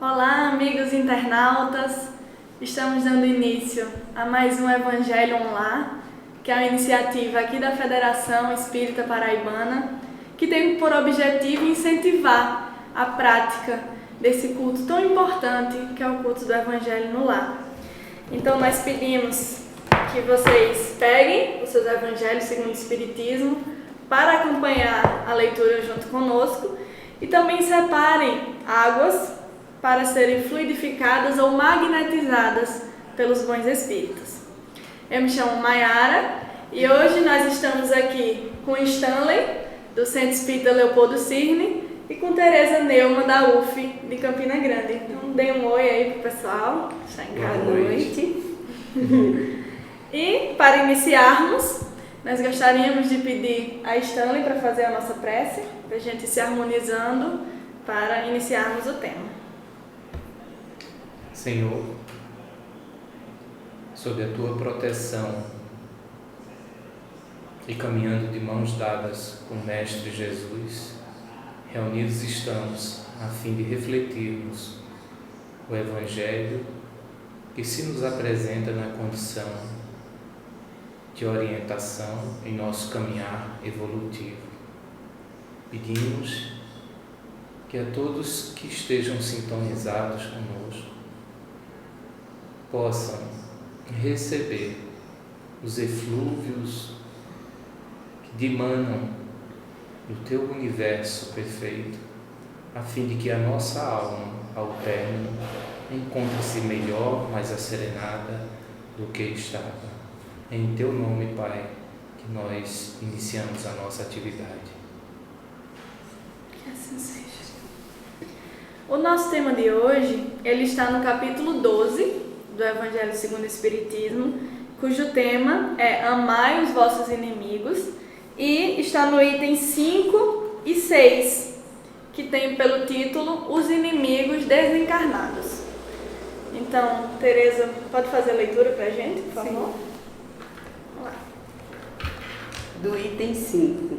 Olá, amigos internautas! Estamos dando início a mais um Evangelho Online, que é uma iniciativa aqui da Federação Espírita Paraibana, que tem por objetivo incentivar a prática desse culto tão importante, que é o culto do Evangelho no Lar. Então, nós pedimos que vocês peguem os seus Evangelhos segundo o Espiritismo para acompanhar a leitura junto conosco e também separem águas para serem fluidificadas ou magnetizadas pelos bons espíritos. Eu me chamo Maiara e hoje nós estamos aqui com Stanley, do Centro Espírita Leopoldo Cirne, e com Tereza Neumann, da UF de Campina Grande. Então, dê um oi aí pro pessoal, está em casa à noite. E, para iniciarmos, nós gostaríamos de pedir a Stanley para fazer a nossa prece, para a gente se harmonizando para iniciarmos o tema. Senhor, sob a Tua proteção e caminhando de mãos dadas com o Mestre Jesus, reunidos estamos a fim de refletirmos o Evangelho que se nos apresenta na condição de orientação em nosso caminhar evolutivo. Pedimos que a todos que estejam sintonizados conosco possam receber os eflúvios que dimanam do Teu universo perfeito, a fim de que a nossa alma, ao término, encontre-se melhor, mais asserenada do que estava. Em Teu nome, Pai, que nós iniciamos a nossa atividade. Que assim seja. O nosso tema de hoje, ele está no capítulo 12 do Evangelho segundo o Espiritismo, cujo tema é Amai os vossos inimigos, e está no item 5 e 6, que tem pelo título Os Inimigos Desencarnados. Então, Tereza, pode fazer a leitura para a gente, por favor? Sim. Vamos lá. Do item 5.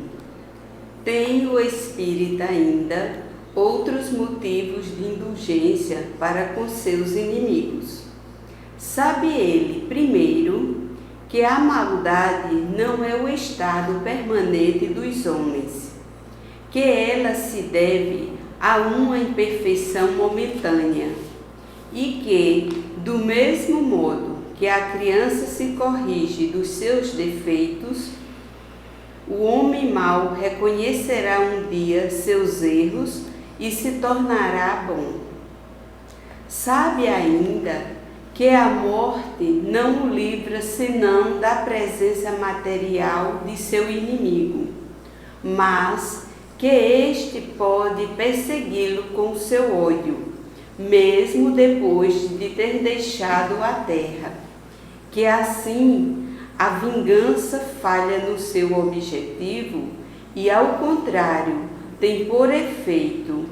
Tem o espírita ainda outros motivos de indulgência para com seus inimigos. Sabe ele, primeiro, que a maldade não é o estado permanente dos homens, que ela se deve a uma imperfeição momentânea, e que, do mesmo modo que a criança se corrige dos seus defeitos, o homem mau reconhecerá um dia seus erros e se tornará bom. Sabe ainda que a morte não o livra senão da presença material de seu inimigo, mas que este pode persegui-lo com seu ódio, mesmo depois de ter deixado a terra, que assim a vingança falha no seu objetivo e, ao contrário, tem por efeito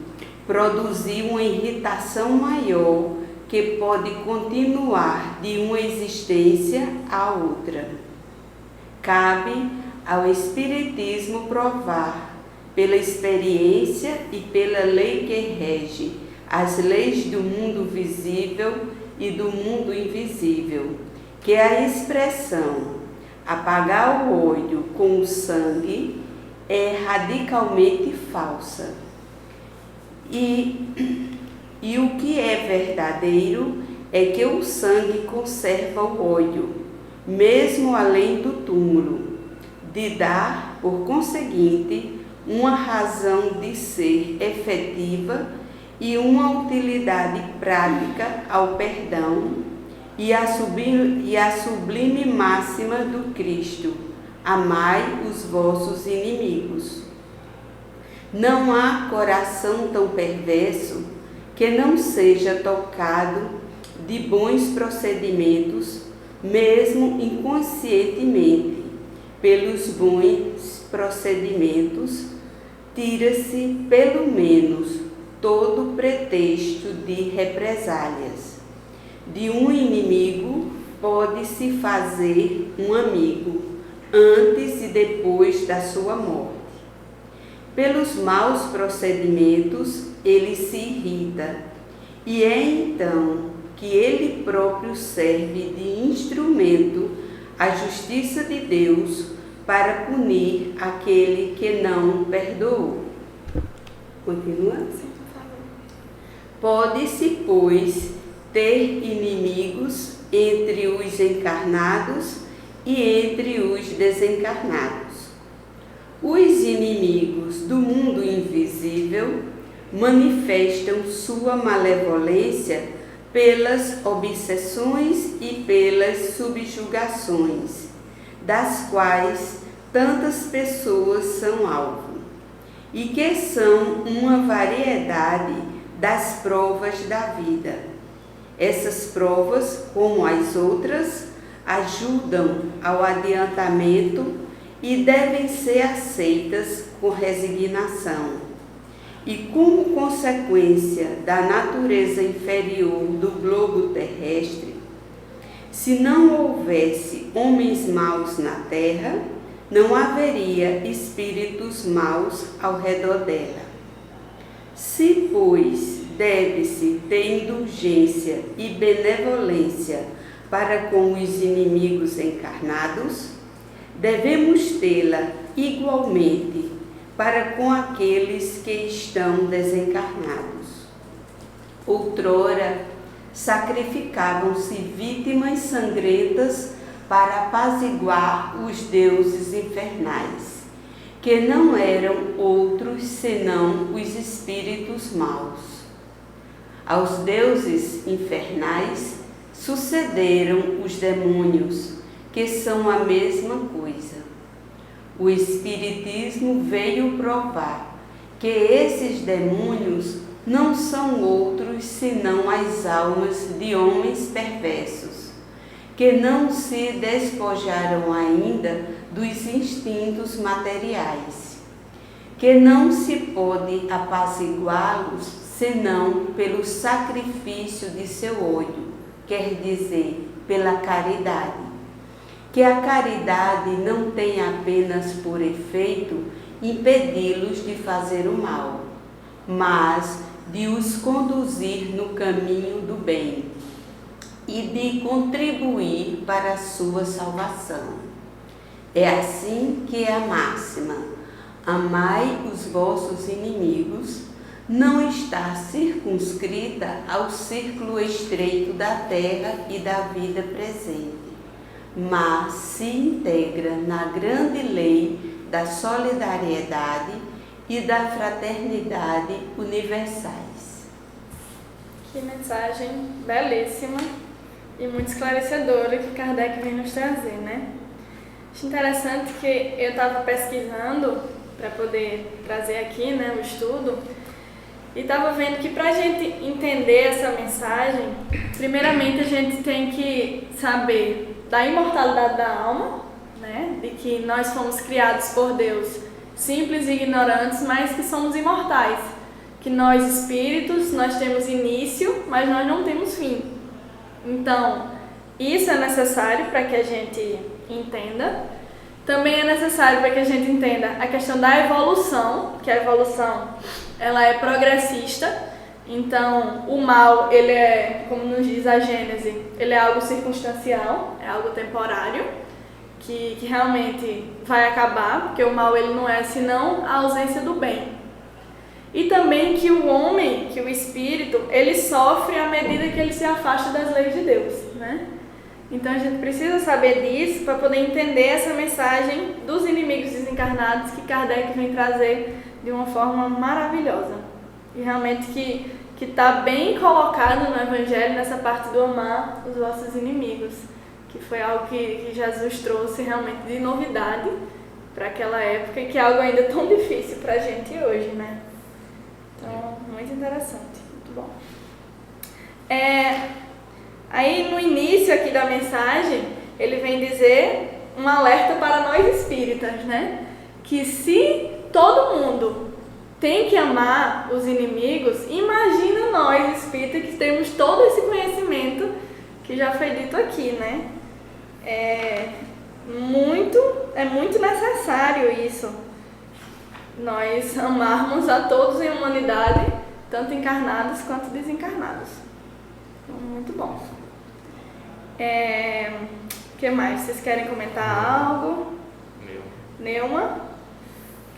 produzir uma irritação maior que pode continuar de uma existência a outra. Cabe ao Espiritismo provar, pela experiência e pela lei que rege as leis do mundo visível e do mundo invisível, que a expressão apagar o olho com o sangue é radicalmente falsa. E o que é verdadeiro é que o sangue conserva o olho, mesmo além do túmulo, de dar, por conseguinte, uma razão de ser efetiva e uma utilidade prática ao perdão e a sublime máxima do Cristo: amai os vossos inimigos. Não há coração tão perverso que não seja tocado de bons procedimentos, mesmo inconscientemente. Pelos bons procedimentos, tira-se pelo menos todo pretexto de represálias. De um inimigo pode-se fazer um amigo, antes e depois da sua morte. Pelos maus procedimentos, ele se irrita e é então que ele próprio serve de instrumento à justiça de Deus para punir aquele que não perdoou. Continua? Sim, por favor. Pode-se, pois, ter inimigos entre os encarnados e entre os desencarnados. Os inimigos do mundo invisível manifestam sua malevolência pelas obsessões e pelas subjugações, das quais tantas pessoas são alvo, e que são uma variedade das provas da vida. Essas provas, como as outras, ajudam ao adiantamento e devem ser aceitas com resignação. E como consequência da natureza inferior do globo terrestre, se não houvesse homens maus na terra, não haveria espíritos maus ao redor dela. Se, pois, deve-se ter indulgência e benevolência para com os inimigos encarnados, devemos tê-la igualmente para com aqueles que estão desencarnados. Outrora, sacrificavam-se vítimas sangrentas para apaziguar os deuses infernais, que não eram outros senão os espíritos maus. Aos deuses infernais sucederam os demônios, que são a mesma coisa. O Espiritismo veio provar que esses demônios não são outros senão as almas de homens perversos, que não se despojaram ainda dos instintos materiais, que não se pode apaziguá-los senão pelo sacrifício de seu ódio, quer dizer, pela caridade. Que a caridade não tem apenas por efeito impedi-los de fazer o mal, mas de os conduzir no caminho do bem e de contribuir para a sua salvação. É assim que a máxima, amai os vossos inimigos, não está circunscrita ao círculo estreito da terra e da vida presente, mas se integra na grande lei da solidariedade e da fraternidade universais. Que mensagem belíssima e muito esclarecedora que Kardec vem nos trazer, né? Acho interessante que eu estava pesquisando para poder trazer aqui, né, o estudo, e estava vendo que para a gente entender essa mensagem, primeiramente a gente tem que saber da imortalidade da alma, né? De que nós fomos criados por Deus simples e ignorantes, mas que somos imortais. Que nós espíritos, nós temos início, mas nós não temos fim. Então, isso é necessário para que a gente entenda. Também é necessário para que a gente entenda a questão da evolução, que a evolução ela é progressista. Então, o mal, ele é, como nos diz a Gênese, ele é algo circunstancial, é algo temporário, que realmente vai acabar, porque o mal ele não é senão a ausência do bem. E também que o homem, que o espírito, ele sofre à medida que ele se afasta das leis de Deus, né? Então, a gente precisa saber disso para poder entender essa mensagem dos inimigos desencarnados que Kardec vem trazer de uma forma maravilhosa. E realmente que está bem colocado no Evangelho, nessa parte do amar os vossos inimigos, que foi algo que Jesus trouxe realmente de novidade para aquela época e que é algo ainda tão difícil para a gente hoje, né? Então, muito interessante, muito bom. Aí no início aqui da mensagem, ele vem dizer um alerta para nós espíritas, né? Que se todo mundo tem que amar os inimigos, imagina nós espíritas que temos todo esse conhecimento que já foi dito aqui, né? É muito necessário isso. Nós amarmos a todos em humanidade tanto encarnados quanto desencarnados. Então, muito bom. O que mais? Vocês querem comentar algo? Neuma?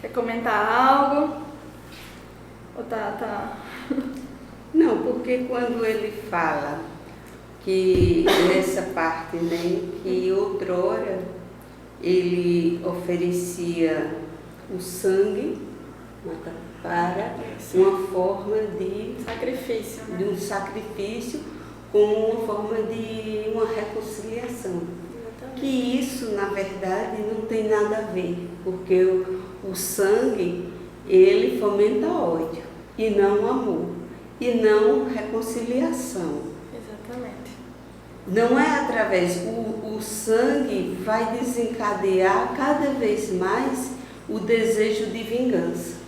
Quer comentar algo? Ou tá... Não, porque quando ele fala que nessa parte, né, que outrora ele oferecia o sangue para uma forma de sacrifício, né? De um sacrifício como uma forma de uma reconciliação. Exatamente. Que isso, na verdade, não tem nada a ver, porque o sangue, ele fomenta ódio e não amor, e não reconciliação. Exatamente. Não é através, o sangue vai desencadear cada vez mais o desejo de vingança.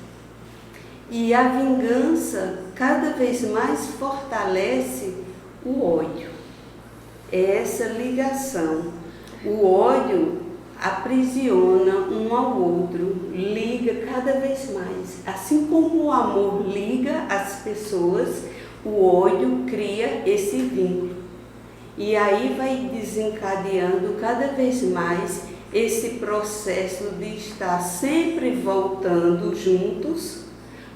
E a vingança cada vez mais fortalece o ódio. É essa ligação. O ódio aprisiona um ao outro, liga cada vez mais. Assim como o amor liga as pessoas, o ódio cria esse vínculo. E aí vai desencadeando cada vez mais esse processo de estar sempre voltando juntos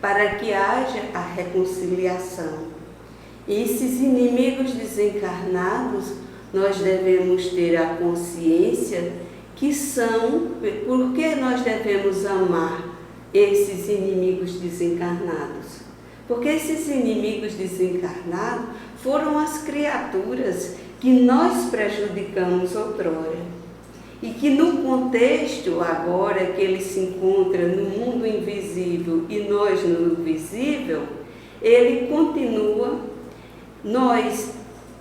para que haja a reconciliação. E esses inimigos desencarnados, nós devemos ter a consciência que são, porque nós devemos amar esses inimigos desencarnados? Porque esses inimigos desencarnados foram as criaturas que nós prejudicamos outrora. E que no contexto agora que ele se encontra no mundo invisível e nós no visível, ele continua, nós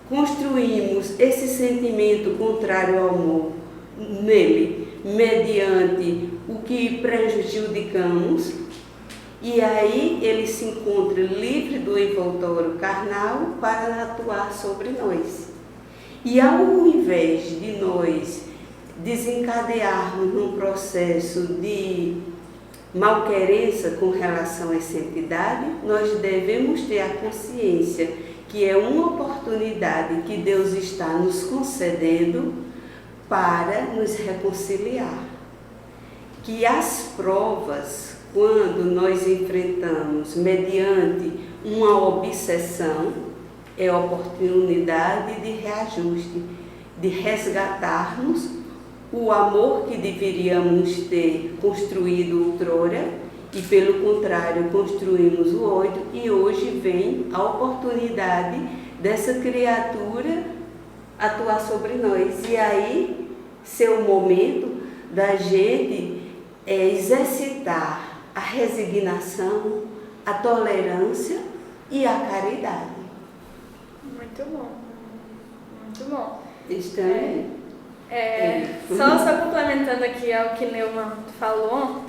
construímos esse sentimento contrário ao amor nele, mediante o que prejudicamos, e aí ele se encontra livre do envoltório carnal para atuar sobre nós. E ao invés de nós desencadearmos num processo de malquerença com relação a essa entidade, nós devemos ter a consciência que é uma oportunidade que Deus está nos concedendo para nos reconciliar. Que as provas, quando nós enfrentamos mediante uma obsessão, é oportunidade de reajuste, de resgatarmos o amor que deveríamos ter construído outrora e, pelo contrário, construímos o ódio, e hoje vem a oportunidade dessa criatura atuar sobre nós. E aí, ser o momento da gente exercitar a resignação, a tolerância e a caridade. Muito bom, muito bom. Só complementando aqui ao que Neuma falou,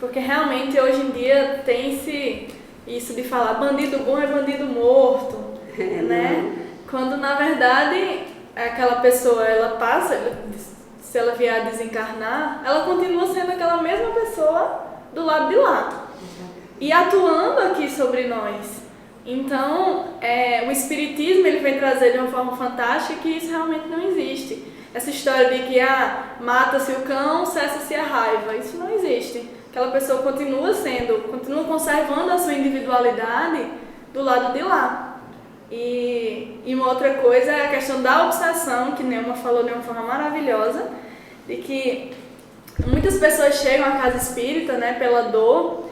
porque realmente hoje em dia tem-se isso de falar bandido bom é bandido morto, né? Quando na verdade aquela pessoa, ela passa, se ela vier a desencarnar, ela continua sendo aquela mesma pessoa do lado de lá e atuando aqui sobre nós. Então, o Espiritismo ele vem trazer de uma forma fantástica que isso realmente não existe. Essa história de que mata-se o cão, cessa-se a raiva, isso não existe. Aquela pessoa continua conservando a sua individualidade do lado de lá. E uma outra coisa é a questão da obsessão, que Neuma falou de uma forma maravilhosa, de que muitas pessoas chegam à casa espírita, né, pela dor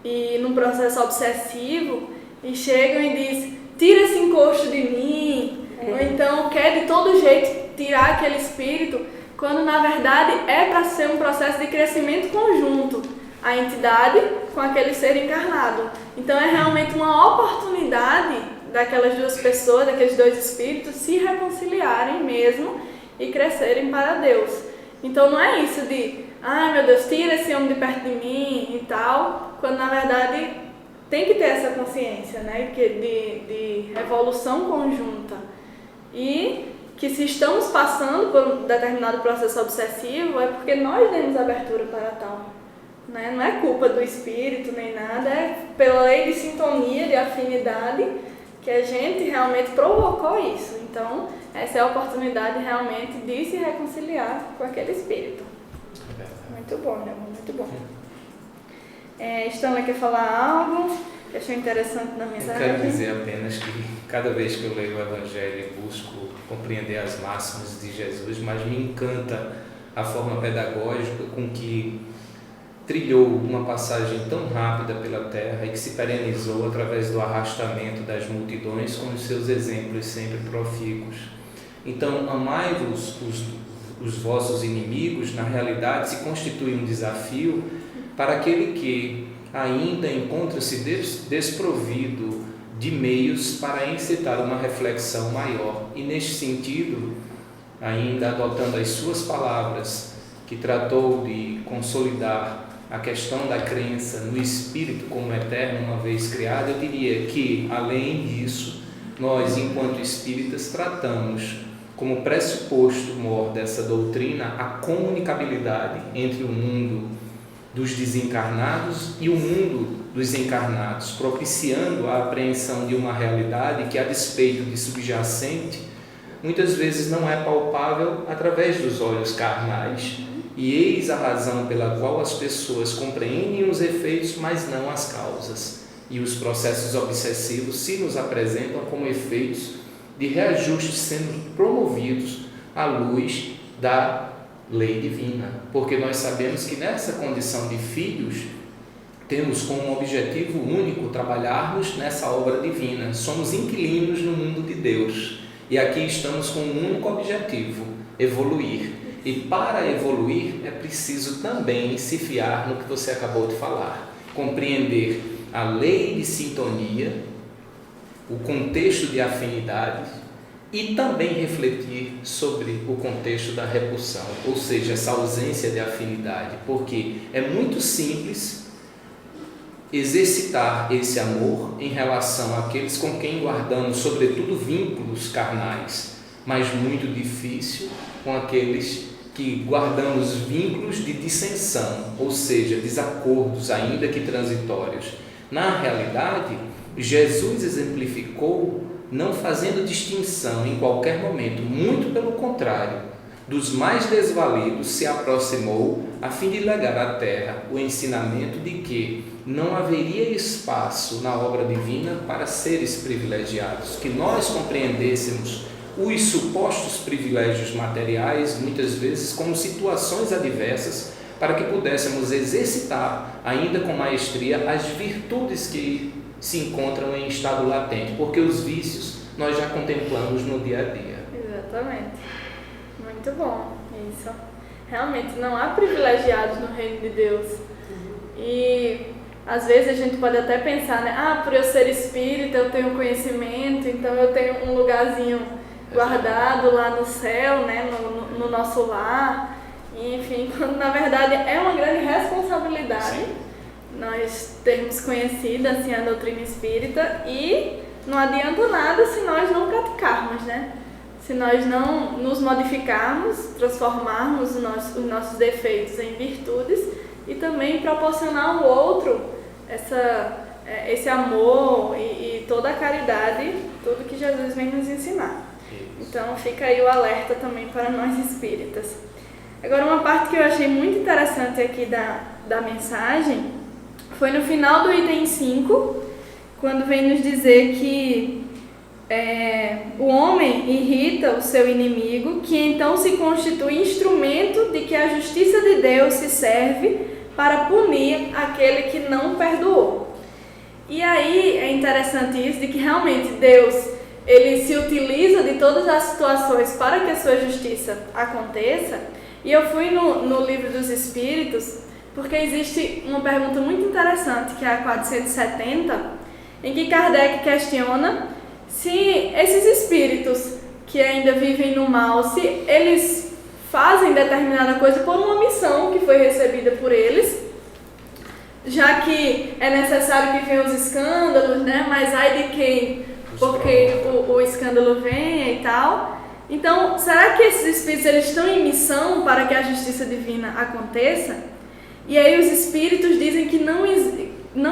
e num processo obsessivo, e chegam e dizem, tira esse encosto de mim, ou então quer de todo jeito tirar aquele espírito, quando na verdade é para ser um processo de crescimento conjunto, a entidade com aquele ser encarnado. Então é realmente uma oportunidade daquelas duas pessoas, daqueles dois espíritos, se reconciliarem mesmo e crescerem para Deus. Então não é isso de, ai meu Deus, tira esse homem de perto de mim e tal, quando na verdade tem que ter essa consciência, né, de evolução conjunta. E que se estamos passando por um determinado processo obsessivo é porque nós demos abertura para tal. né? Não é culpa do espírito nem nada, é pela lei de sintonia, de afinidade, que a gente realmente provocou isso. Então, essa é a oportunidade realmente de se reconciliar com aquele espírito. Muito bom, né? Muito bom. Stanley quer falar algo que achou interessante na mensagem? Eu quero dizer apenas que cada vez que eu leio o Evangelho busco compreender as máximas de Jesus, mas me encanta a forma pedagógica com que trilhou uma passagem tão rápida pela terra e que se perenizou através do arrastamento das multidões com os seus exemplos sempre profícuos. Então, amai-vos os vossos inimigos, na realidade, se constitui um desafio para aquele que ainda encontra-se desprovido de meios para incitar uma reflexão maior. E, neste sentido, ainda adotando as suas palavras, que tratou de consolidar a questão da crença no Espírito como eterno, uma vez criado, eu diria que, além disso, nós, enquanto espíritas, tratamos como pressuposto maior dessa doutrina a comunicabilidade entre o mundo dos desencarnados e o mundo dos encarnados, propiciando a apreensão de uma realidade que, a despeito de subjacente, muitas vezes não é palpável através dos olhos carnais. E eis a razão pela qual as pessoas compreendem os efeitos, mas não as causas. E os processos obsessivos se nos apresentam como efeitos de reajustes sendo promovidos à luz da lei divina. Porque nós sabemos que nessa condição de filhos, temos como objetivo único trabalharmos nessa obra divina. Somos inquilinos no mundo de Deus. E aqui estamos com um único objetivo: evoluir. E para evoluir é preciso também se fiar no que você acabou de falar, compreender a lei de sintonia, o contexto de afinidade e também refletir sobre o contexto da repulsão, ou seja, essa ausência de afinidade, porque é muito simples exercitar esse amor em relação àqueles com quem guardamos, sobretudo, vínculos carnais, mas muito difícil com aqueles que guardamos vínculos de dissensão, ou seja, desacordos, ainda que transitórios. Na realidade, Jesus exemplificou não fazendo distinção em qualquer momento, muito pelo contrário, dos mais desvalidos se aproximou a fim de legar à terra o ensinamento de que não haveria espaço na obra divina para seres privilegiados, que nós compreendêssemos os supostos privilégios materiais, muitas vezes como situações adversas, para que pudéssemos exercitar, ainda com maestria, as virtudes que se encontram em estado latente, porque os vícios nós já contemplamos no dia a dia. Exatamente. Muito bom. Isso. Realmente, não há privilegiados no reino de Deus. E às vezes a gente pode até pensar, né? Por eu ser espírita, eu tenho conhecimento, então eu tenho um lugarzinho guardado lá no céu, né, no nosso lar, enfim, quando na verdade é uma grande responsabilidade. Sim. Nós termos conhecido assim, a doutrina espírita, e não adianta nada se nós não praticarmos, né? Se nós não nos modificarmos, transformarmos os nossos defeitos em virtudes e também proporcionar ao outro esse amor e toda a caridade, tudo que Jesus vem nos ensinar. Então fica aí o alerta também para nós espíritas. Agora, uma parte que eu achei muito interessante aqui da mensagem foi no final do item 5, quando vem nos dizer que o homem irrita o seu inimigo, que então se constitui instrumento de que a justiça de Deus se serve para punir aquele que não perdoou. E aí é interessante isso, de que realmente Deus, ele se utiliza de todas as situações para que a sua justiça aconteça. E eu fui no Livro dos Espíritos, porque existe uma pergunta muito interessante, que é a 470, em que Kardec questiona se esses espíritos que ainda vivem no mal, se eles fazem determinada coisa por uma missão que foi recebida por eles, já que é necessário que venham os escândalos, né? Mas ai de quem, porque o escândalo venha e tal. Então, será que esses espíritos eles estão em missão para que a justiça divina aconteça? E aí os espíritos dizem que não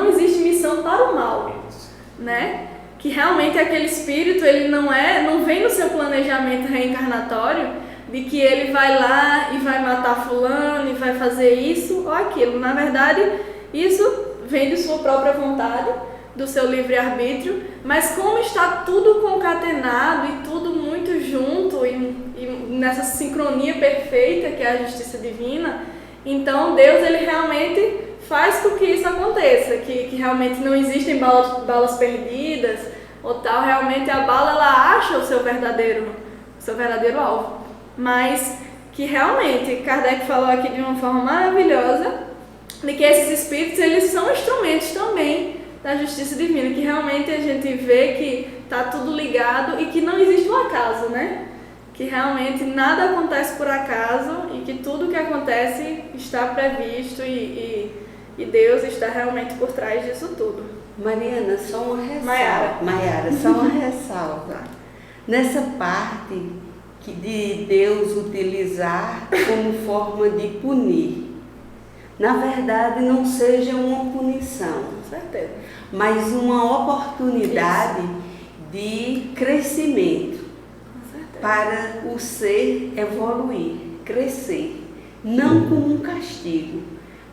existe missão para o mal, né? Que realmente aquele espírito, ele não vem no seu planejamento reencarnatório de que ele vai lá e vai matar fulano e vai fazer isso ou aquilo. Na verdade, isso vem de sua própria vontade, do seu livre-arbítrio, mas como está tudo concatenado e tudo muito junto e nessa sincronia perfeita que é a justiça divina, então Deus, ele realmente faz com que isso aconteça, que realmente não existem balas perdidas ou tal, realmente a bala ela acha o seu verdadeiro alvo, mas que realmente Kardec falou aqui de uma forma maravilhosa de que esses espíritos, eles são instrumentos também da justiça divina, que realmente a gente vê que está tudo ligado e que não existe um acaso, né? Que realmente nada acontece por acaso e que tudo que acontece está previsto e Deus está realmente por trás disso tudo. Mariana, só uma ressalva. Maiara, só uma ressalva. Nessa parte de Deus utilizar como forma de punir, na verdade não seja uma punição, Com certeza, mas uma oportunidade de crescimento para o ser evoluir, crescer, não como um castigo,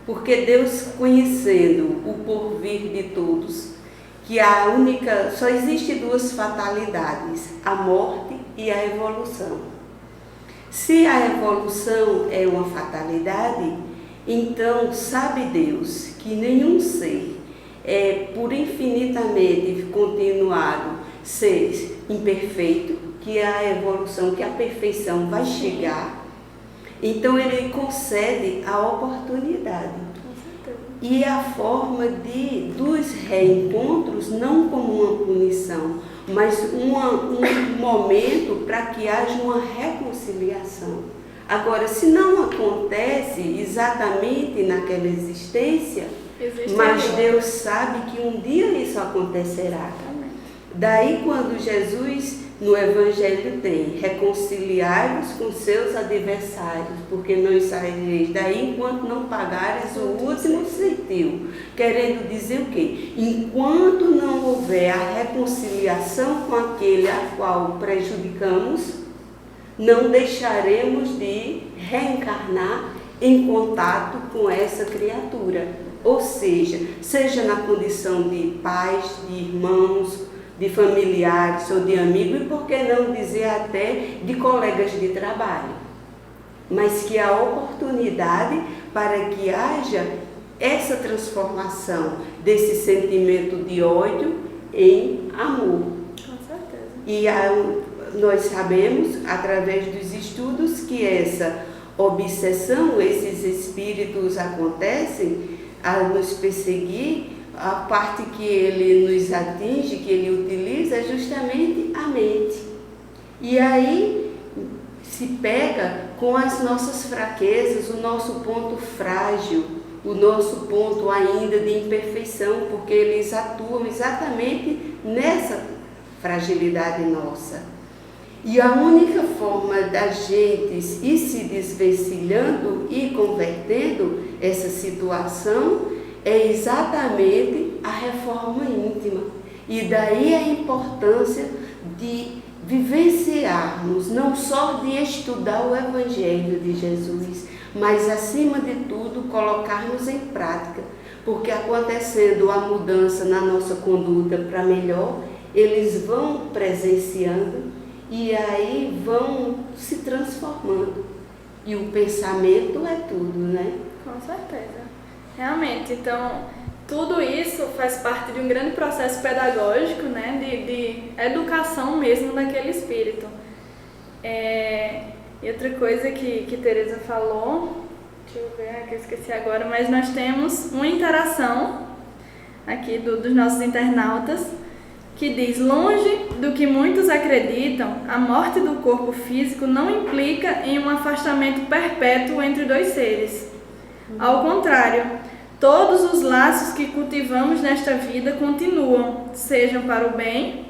porque Deus, conhecendo o porvir de todos, que só existe duas fatalidades, a morte e a evolução. Se a evolução é uma fatalidade, então sabe Deus que nenhum ser por infinitamente continuado ser imperfeito, que a evolução, que a perfeição vai chegar, então ele concede a oportunidade. E a forma dos reencontros, não como uma punição, mas um momento para que haja uma reconciliação. Agora, se não acontece exatamente naquela existência, mas Deus sabe que um dia isso acontecerá. Daí quando Jesus no Evangelho tem reconciliai-vos com seus adversários, porque não saireis daí enquanto não pagares o último centil. Querendo dizer o quê? Enquanto não houver a reconciliação com aquele a qual prejudicamos, não deixaremos de reencarnar em contato com essa criatura. Ou seja na condição de pais, de irmãos, de familiares ou de amigos, e por que não dizer até de colegas de trabalho. Mas que há oportunidade para que haja essa transformação desse sentimento de ódio em amor. Com certeza. E nós sabemos, através dos estudos, que essa obsessão, esses espíritos acontecem a nos perseguir. A parte que ele nos atinge, que ele utiliza, é justamente a mente. E aí se pega com as nossas fraquezas, o nosso ponto frágil, o nosso ponto ainda de imperfeição, porque eles atuam exatamente nessa fragilidade nossa. E a única forma da gente ir se desvencilhando e convertendo essa situação é exatamente a reforma íntima. E daí a importância de vivenciarmos, não só de estudar o Evangelho de Jesus, mas acima de tudo colocarmos em prática, porque acontecendo a mudança na nossa conduta para melhor, eles vão presenciando e aí vão se transformando. E o pensamento é tudo, né? Com certeza. Realmente, então, tudo isso faz parte de um grande processo pedagógico, né, de educação mesmo daquele espírito. E outra coisa que Teresa falou, deixa eu ver, que eu esqueci agora, mas nós temos uma interação aqui dos nossos internautas, que diz: longe do que muitos acreditam, a morte do corpo físico não implica em um afastamento perpétuo entre dois seres. Ao contrário, todos os laços que cultivamos nesta vida continuam, sejam para o bem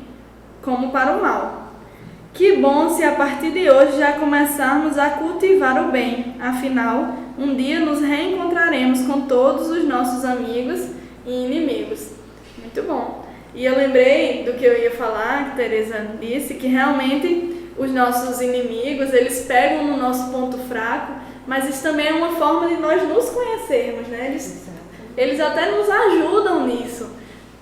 como para o mal. Que bom se a partir de hoje já começarmos a cultivar o bem, afinal, um dia nos reencontraremos com todos os nossos amigos e inimigos. Muito bom. E eu lembrei do que eu ia falar, que Teresa disse, que realmente os nossos inimigos, eles pegam no nosso ponto fraco, mas isso também é uma forma de nós nos conhecermos, né? Eles até nos ajudam nisso.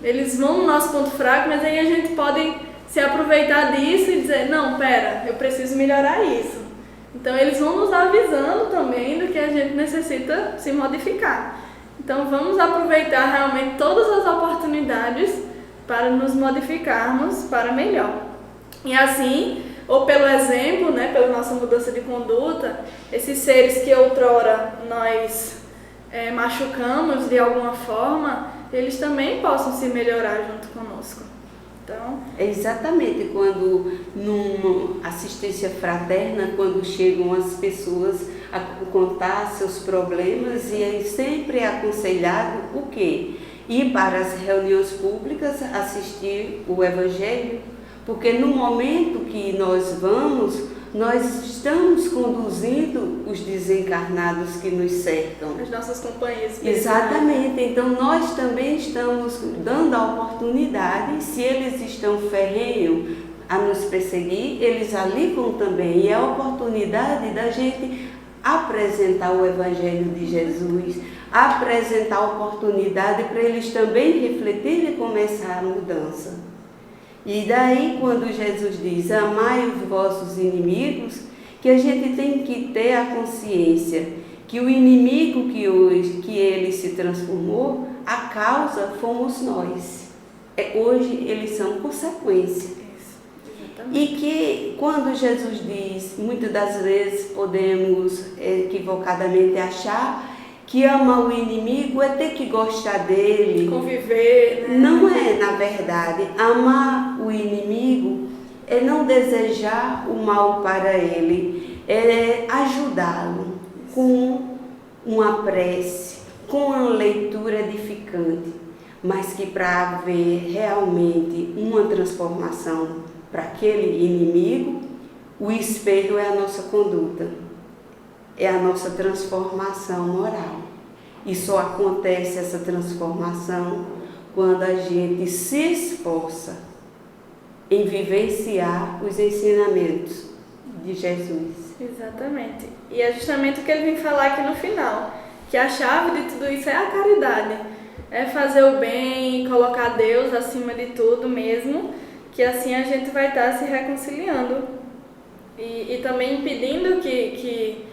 Eles vão no nosso ponto fraco, mas aí a gente pode se aproveitar disso e dizer, não, pera, eu preciso melhorar isso. Então eles vão nos avisando também do que a gente necessita se modificar. Então vamos aproveitar realmente todas as oportunidades para nos modificarmos para melhor. E assim, ou pelo exemplo, né, pela nossa mudança de conduta, esses seres que outrora nós machucamos de alguma forma, eles também possam se melhorar junto conosco. Então, exatamente quando numa assistência fraterna, quando chegam as pessoas a contar seus problemas, e é sempre aconselhado o quê? Ir para as reuniões públicas, assistir o Evangelho, porque no momento que nós vamos, nós estamos conduzindo os desencarnados que nos cercam. As nossas companhias. Exatamente. Então nós também estamos dando a oportunidade, se eles estão ferrenhos a nos perseguir, eles ali vão também. E é a oportunidade da gente apresentar o Evangelho de Jesus, apresentar a oportunidade para eles também refletirem e começar a mudança. E daí, quando Jesus diz, amai os vossos inimigos, que a gente tem que ter a consciência que o inimigo que ele se transformou, a causa fomos nós. Hoje eles são consequência. E que quando Jesus diz, muitas das vezes podemos equivocadamente achar que amar o inimigo é ter que gostar dele. Conviver, né? Não é, na verdade. Amar o inimigo é não desejar o mal para ele, é ajudá-lo com uma prece, com uma leitura edificante, mas que para haver realmente uma transformação para aquele inimigo, o espelho é a nossa conduta, é a nossa transformação moral. E só acontece essa transformação quando a gente se esforça em vivenciar os ensinamentos de Jesus. Exatamente. E é justamente o que ele vem falar aqui no final, que a chave de tudo isso é a caridade. É fazer o bem, colocar Deus acima de tudo mesmo, que assim a gente vai estar se reconciliando. E também impedindo que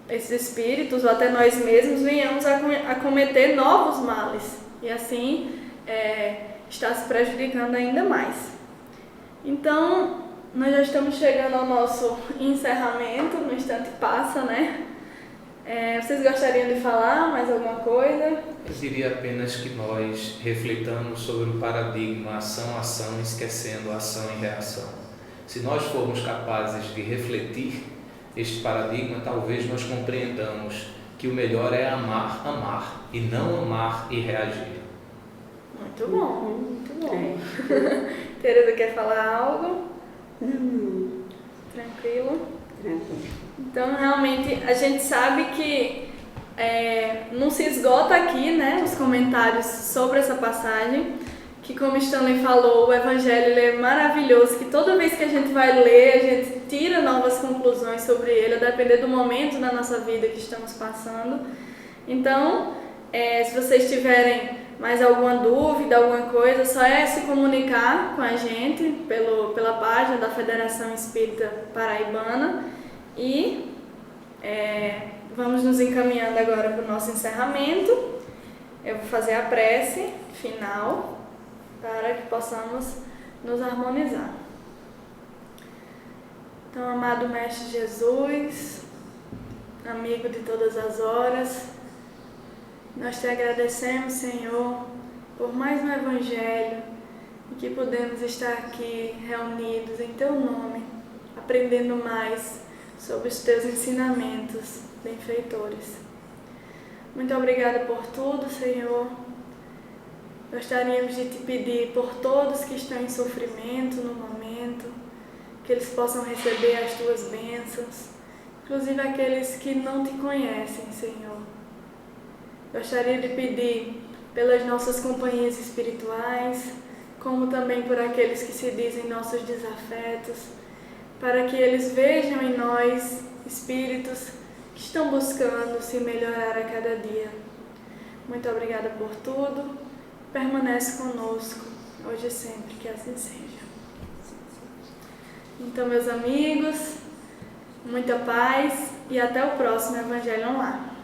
esses espíritos, ou até nós mesmos, venhamos a cometer novos males. E assim está se prejudicando ainda mais. Então, nós já estamos chegando ao nosso encerramento, no instante passa, né? Vocês gostariam de falar mais alguma coisa? Eu diria apenas que nós refletamos sobre o paradigma ação-ação, esquecendo ação e reação. Se nós formos capazes de refletir este paradigma, talvez nós compreendamos que o melhor é amar e não amar e reagir. Muito bom, muito bom. Teresa, quer falar algo? Não. Tranquilo? Tranquilo. Então, realmente, a gente sabe que não se esgota aqui, né, os comentários sobre essa passagem, que como Stanley falou, o Evangelho ele é maravilhoso, que toda vez que a gente vai ler, a gente tira novas conclusões sobre ele, a depender do momento da nossa vida que estamos passando. Então, se vocês tiverem mais alguma dúvida, alguma coisa, só é se comunicar com a gente pela página da Federação Espírita Paraibana e vamos nos encaminhando agora para o nosso encerramento. Eu vou fazer a prece final para que possamos nos harmonizar. Então, amado Mestre Jesus, amigo de todas as horas, nós te agradecemos, Senhor, por mais um Evangelho e que podemos estar aqui reunidos em Teu nome, aprendendo mais sobre os Teus ensinamentos benfeitores. Muito obrigada por tudo, Senhor. Gostaríamos de te pedir por todos que estão em sofrimento no momento, que eles possam receber as Tuas bênçãos, inclusive aqueles que não te conhecem, Senhor. Gostaria de pedir pelas nossas companhias espirituais, como também por aqueles que se dizem nossos desafetos, para que eles vejam em nós espíritos que estão buscando se melhorar a cada dia. Muito obrigada por tudo. Permanece conosco, hoje e sempre, que assim seja. Então, meus amigos, muita paz e até o próximo Evangelho Online.